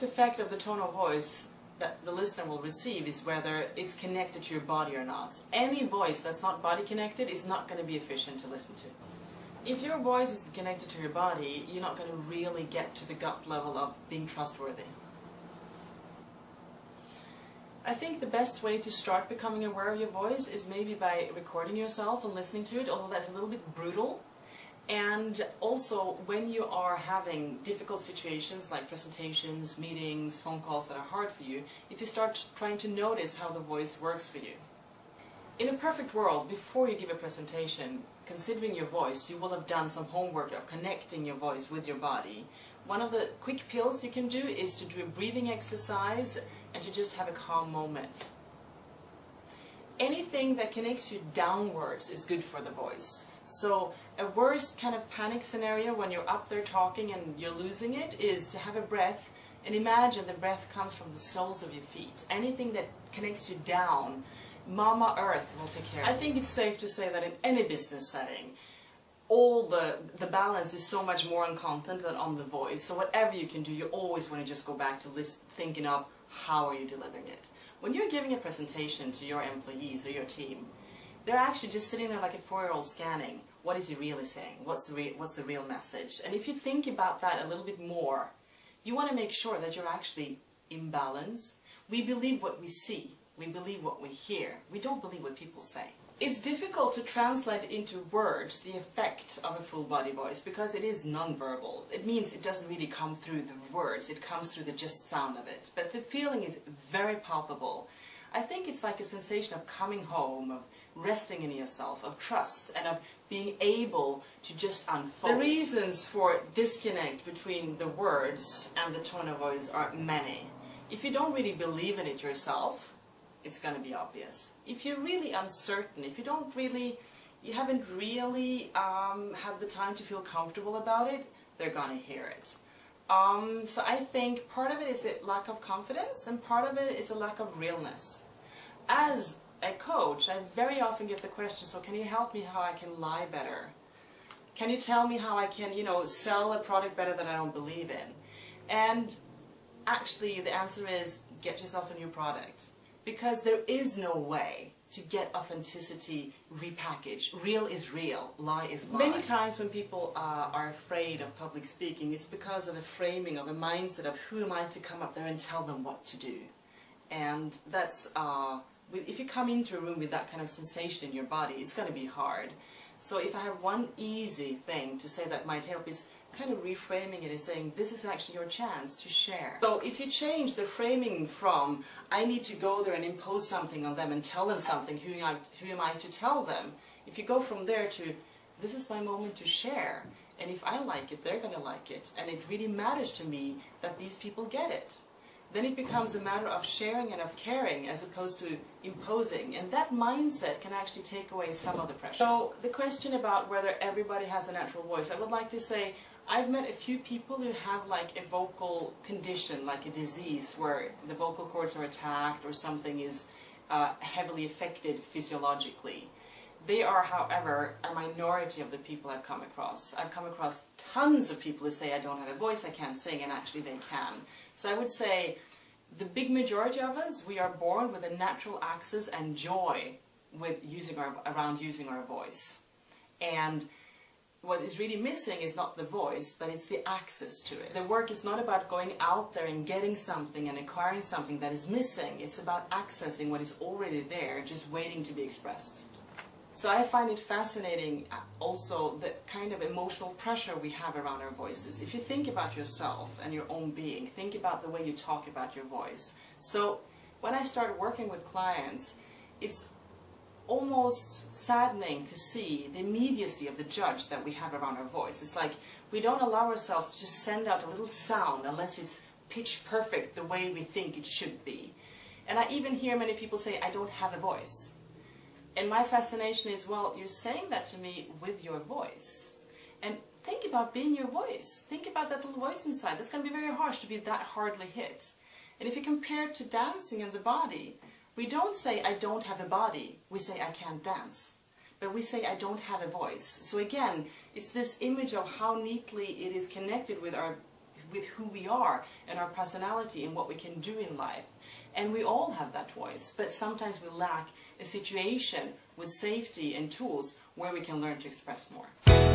biggest effect of the tone of voice that the listener will receive is whether it's connected to your body or not. Any voice that's not body connected is not going to be efficient to listen to. If your voice is connected to your body, you're not going to really get to the gut level of being trustworthy. I think the best way to start becoming aware of your voice is maybe by recording yourself and listening to it, although that's a little bit brutal. And also, when you are having difficult situations like presentations, meetings, phone calls that are hard for you, if you start trying to notice how the voice works for you. In a perfect world, before you give a presentation, considering your voice, you will have done some homework of connecting your voice with your body. One of the quick pills you can do is to do a breathing exercise and to just have a calm moment. Anything that connects you downwards is good for the voice. So a worst kind of panic scenario when you're up there talking and you're losing it is to have a breath and imagine the breath comes from the soles of your feet. Anything that connects you down, Mama Earth will take care of it. I think it's safe to say that in any business setting, all the balance is so much more on content than on the voice. So whatever you can do, you always want to just go back to thinking of how are you delivering it. When you're giving a presentation to your employees or your team, they're actually just sitting there like a 4-year-old scanning. What is he really saying? What's the real message? And if you think about that a little bit more, you want to make sure that you're actually in balance. We believe what we see. We believe what we hear. We don't believe what people say. It's difficult to translate into words the effect of a full body voice because it is non-verbal. It means it doesn't really come through the words. It comes through the just sound of it. But the feeling is very palpable. I think it's like a sensation of coming home, of resting in yourself, of trust, and of being able to just unfold. The reasons for disconnect between the words and the tone of voice are many. If you don't really believe in it yourself, it's going to be obvious. If you're really uncertain, if you haven't really had the time to feel comfortable about it, they're going to hear it. So I think part of it is a lack of confidence and part of it is a lack of realness. As a coach, I very often get the question, so can you help me how I can lie better? Can you tell me how I can, sell a product better that I don't believe in? And actually the answer is get yourself a new product. Because there is no way to get authenticity repackaged. Real is real, lie is lie. Many times when people are afraid of public speaking, it's because of a framing, of a mindset of who am I to come up there and tell them what to do. And that's, if you come into a room with that kind of sensation in your body, it's going to be hard. So if I have one easy thing to say that might help is kind of reframing it and saying, this is actually your chance to share. So if you change the framing from, I need to go there and impose something on them and tell them something, who am I to tell them? If you go from there to, this is my moment to share, and if I like it, they're going to like it, and it really matters to me that these people get it. Then it becomes a matter of sharing and of caring as opposed to imposing. And that mindset can actually take away some of the pressure. So the question about whether everybody has a natural voice, I would like to say, I've met a few people who have like a vocal condition, like a disease where the vocal cords are attacked or something is heavily affected physiologically. They are, however, a minority of the people I've come across. I've come across tons of people who say I don't have a voice, I can't sing, and actually they can. So I would say the big majority of us, we are born with a natural access and joy with around using our voice. And what is really missing is not the voice, but it's the access to it. The work is not about going out there and getting something and acquiring something that is missing. It's about accessing what is already there, just waiting to be expressed. So I find it fascinating also the kind of emotional pressure we have around our voices. If you think about yourself and your own being, think about the way you talk about your voice. So when I started working with clients, it's almost saddening to see the immediacy of the judge that we have around our voice. It's like we don't allow ourselves to just send out a little sound unless it's pitch perfect the way we think it should be. And I even hear many people say, I don't have a voice. And my fascination is, well, you're saying that to me with your voice. And think about being your voice. Think about that little voice inside. That's going to be very harsh to be that hardly hit. And if you compare it to dancing and the body, we don't say, I don't have a body. We say, I can't dance. But we say, I don't have a voice. So again, it's this image of how neatly it is connected with our with who we are and our personality and what we can do in life. And we all have that voice, but sometimes we lack a situation with safety and tools where we can learn to express more.